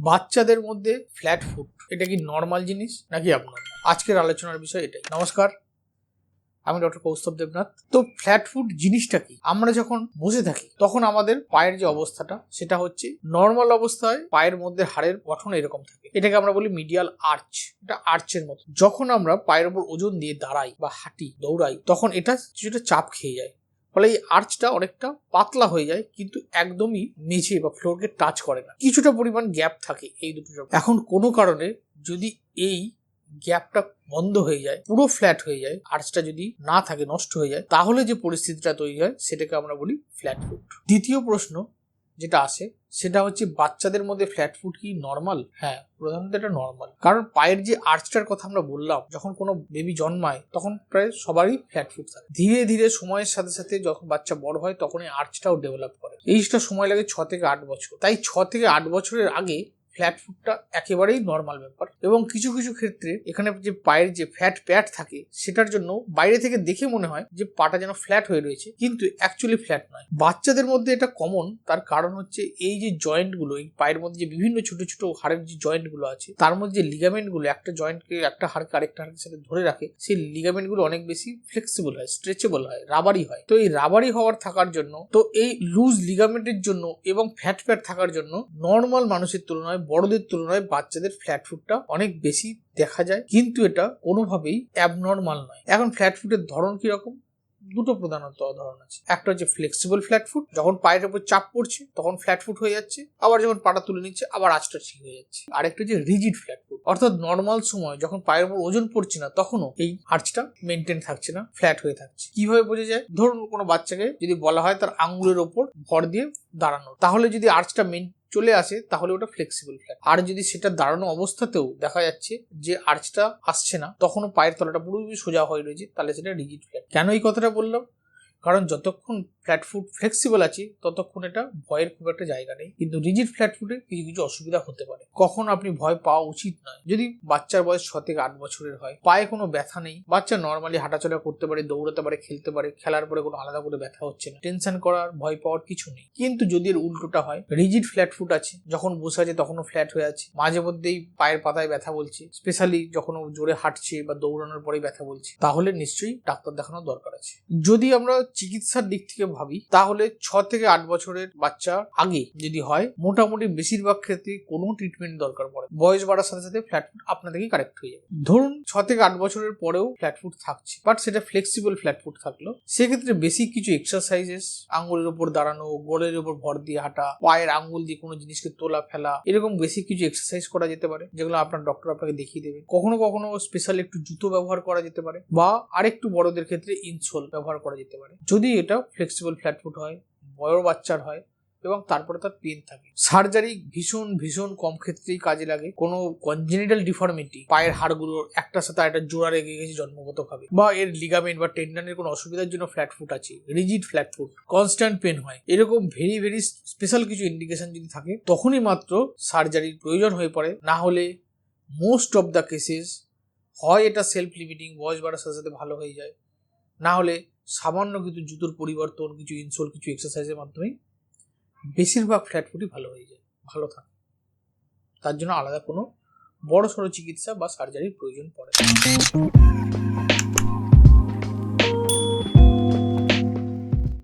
বাচ্চাদের মধ্যে flat foot এটা কি নর্মাল জিনিস নাকি abnormal? আজকের আলোচনার বিষয় এটাই। নমস্কার, আমি ডক্টর কৌস্তব দেবনাথ। তো ফ্ল্যাট ফুট জিনিসটা কি? আমরা যখন বসে থাকি তখন আমাদের পায়ের যে অবস্থাটা সেটা হচ্ছে নর্মাল অবস্থায় পায়ের মধ্যে হাড়ের গঠন এরকম থাকে, এটাকে আমরা বলি মিডিয়াল আর্চ। এটা আর্চের মতো। যখন আমরা পায়ের উপর ওজন দিয়ে দাঁড়াই বা হাঁটি, দৌড়াই, তখন এটা কিছুটা চাপ খেয়ে যায়, ফলে এই আর্চটা অনেকটা পাতলা হয়ে যায়, কিন্তু একদমই মেঝে বা ফ্লোরকে টাচ করে না। কিছুটা পরিমাণ গ্যাপ থাকে এই দুটোর। এখন কোনো কারণে যদি এই গ্যাপটা বন্ধ হয়ে যায়, পুরো ফ্ল্যাট হয়ে যায়, আর্চটা যদি না থাকে, নষ্ট হয়ে যায়, তাহলে যে পরিস্থিতিটা তৈরি হয় সেটাকে আমরা বলি ফ্ল্যাট ফুট। দ্বিতীয় প্রশ্ন যেটা আসে সেটা হচ্ছে, বাচ্চাদের মধ্যে ফ্ল্যাট ফুট কি নর্মাল? হ্যাঁ, প্রধানত এটা নর্মাল। কারণ পায়ের যে আর্চটার কথা আমরা বললাম, যখন কোনো বেবি জন্মায় তখন প্রায় সবারই ফ্ল্যাট ফুট থাকে। ধীরে ধীরে সময়ের সাথে সাথে যখন বাচ্চা বড় হয় তখন এই আর্চটাও ডেভেলপ করে। এইটা সময় লাগে 6 থেকে 8 বছর। তাই 6 থেকে 8 বছরের আগে ফ্ল্যাট ফুটটা একেবারেই নর্মাল ব্যাপার। এবং কিছু কিছু ক্ষেত্রে এখানে যে পায়ের যে ফ্ল্যাট প্যাড থাকে সেটার জন্য বাইরে থেকে দেখে মনে হয় যে পাটা যেন ফ্ল্যাট হয়ে রয়েছে, কিন্তু অ্যাকচুয়ালি ফ্ল্যাট নয়। বাচ্চাদের মধ্যে এটা কমন, তার কারণ হচ্ছে এই যে জয়েন্টগুলো, এই পায়ের মধ্যে যে বিভিন্ন ছোট ছোট হাড়ের যে জয়েন্টগুলো আছে, তার মধ্যে যে লিগামেন্টগুলো একটা জয়েন্টকে, একটা হাড়কে আরেকটা হাড়ের সাথে ধরে রাখে, সেই লিগামেন্টগুলো অনেক বেশি ফ্লেক্সিবল হয়, স্ট্রেচেবল হয়, রাবারি হয়। তো এই রাবারি হওয়ার থাকার জন্য, তো এই লুজ লিগামেন্টের জন্য এবং ফ্যাট প্যাড থাকার জন্য নর্মাল মানুষের তুলনায়, বড়দের তুলনায় বাচ্চাদের ফ্ল্যাট ফুটটা অনেক বেশি দেখা যায়, কিন্তু এটা কোনোভাবেই অ্যাবনর্মাল নয়। এখন ফ্ল্যাট ফুটের ধরন কিরকম? দুটো প্রধানত ধরন আছে। একটা হচ্ছে ফ্লেক্সিবল ফ্ল্যাট ফুট, যখন পায়ের উপর চাপ পড়ছে তখন ফ্ল্যাট ফুট হয়ে যাচ্ছে, আবার যখন পাটা তুলে নিচ্ছে আবার আঁচটা ঠিক হয়ে যাচ্ছে। আরেকটা হচ্ছে রিজিড ফ্ল্যাট ফুট, অর্থাৎ নর্মাল সময় যখন পায়ের উপর ওজন পড়ছে না তখনও এই আর্চটা মেনটেন থাকছে না, ফ্ল্যাট হয়ে থাকছে। কিভাবে বোঝা যায়? ধরুন কোনো বাচ্চাকে যদি বলা হয় তার আঙ্গুলের ওপর ভর দিয়ে দাঁড়ানো, তাহলে যদি আর্চটা চলে আসে তাহলে ওটা ফ্লেক্সিবল ফ্ল্যাট। আর যদি সেটা দাঁড়ানো অবস্থাতেও দেখা যাচ্ছে যে আর্চটা আসছে না, তখনও পায়ের তলাটা পুরোপুরি সোজা হয়ে রয়েছে, তাহলে সেটা রিজিড ফ্ল্যাট। কেন এই কথাটা বললাম? কারণ যতক্ষণ ফ্ল্যাট ফুট ফ্লেক্সিবল আছে ততক্ষণ এটা ভয়ের খুব একটা জায়গা নেই, কিন্তু রিজিড ফ্ল্যাট ফুটে কিছু কিছু অসুবিধা হতে পারে। কখন আপনি ভয় পাওয়া উচিত নয়, যদি বাচ্চার বয়স 6 থেকে 8 বছরের হয়, পায়ে কোনো ব্যথা নেই, বাচ্চা নর্মালি হাঁটাচলা করতে পারে, দৌড়াতে পারে, খেলতে পারে, খেলার পরে কোনো আলাদা করে ব্যথা হচ্ছে না, টেনশন করার, ভয় পাওয়ার কিছু নেই। কিন্তু যদি এর উল্টোটা হয়, রিজিড ফ্ল্যাট ফুট আছে, যখন বসে আছে তখনও ফ্ল্যাট হয়ে আছে, মাঝে মধ্যেই পায়ের পাতায় ব্যথা বলছে, স্পেশালি যখন ও জোরে হাঁটছে বা দৌড়ানোর পরেই ব্যথা বলছে, তাহলে নিশ্চয়ই ডাক্তার দেখানোর দরকার আছে। যদি আমরা চিকিৎসার দিক থেকে ভাবি, তাহলে 6 থেকে 8 বছরের বাচ্চা আগে যদি হয়, মোটামুটি বেশিরভাগ ক্ষেত্রে কোনো ট্রিটমেন্ট দরকার পড়ে। বয়স বাড়ার সাথে সাথে ফ্ল্যাট ফুট আপনা থেকেই কারেক্ট হয়ে যাবে। ধরুন 6 থেকে 8 বছরের পরেও ফ্ল্যাট ফুট থাকছে, বাট সেটা ফ্লেক্সিবল ফ্ল্যাট ফুট থাকলো, সেক্ষেত্রে বেসিক কিছু এক্সারসাইজেস, আঙ্গুলের উপর দাঁড়ানো, গোড়ের উপর ভর দিয়ে হাঁটা, পায়ের আঙ্গুল দিয়ে কোনো জিনিসকে তোলা ফেলা, এরকম বেসিক কিছু এক্সারসাইজ করা যেতে পারে, যেগুলো আপনার ডক্টর আপনাকে দেখিয়ে দেবে। কখনো কখনো স্পেশাল একটু জুতো ব্যবহার করা যেতে পারে, বা আরেকটু বড়দের ক্ষেত্রে ইনসোল ব্যবহার করা যেতে পারে, যদি এটা ফ্লেক্সিবল ফ্ল্যাট ফুট হয়, বড় বাচ্চার হয় এবং তারপরে তার পেন থাকে। সার্জারি ভীষণ ভীষণ কম ক্ষেত্রেই কাজে লাগে। কোনো কনজেনিটাল ডিফর্মিটি, পায়ের হাড়গুলোর একটা সাথে একটা জোড়া রেগে গেছে জন্মগতভাবে, বা এর লিগামেন্ট বা টেন্ডনের কোনো অসুবিধার জন্য ফ্ল্যাট ফুট আছে, rigid flat foot, constant pain হয়, এরকম ভেরি ভেরি স্পেশাল কিছু ইন্ডিকেশন যদি থাকে, তখনই মাত্র সার্জারির প্রয়োজন হয়ে পড়ে। না হলে মোস্ট অফ দ্য কেসেস হয় এটা সেলফ লিমিটিং, বয়স বাড়ার সাথে সাথে ভালো হয়ে যায়, না হলে সামান্য কিছু জুতোর পরিবর্তন, কিছু ইনসোল, কিছু এক্সারসাইজের মাধ্যমে বেশিরভাগ ফ্ল্যাট ফুটই ভালো হয়ে যায়, ভালো থাকে। তার জন্য আলাদা কোনো বড় সড়ো চিকিৎসা বা সার্জারির প্রয়োজন পড়ে না।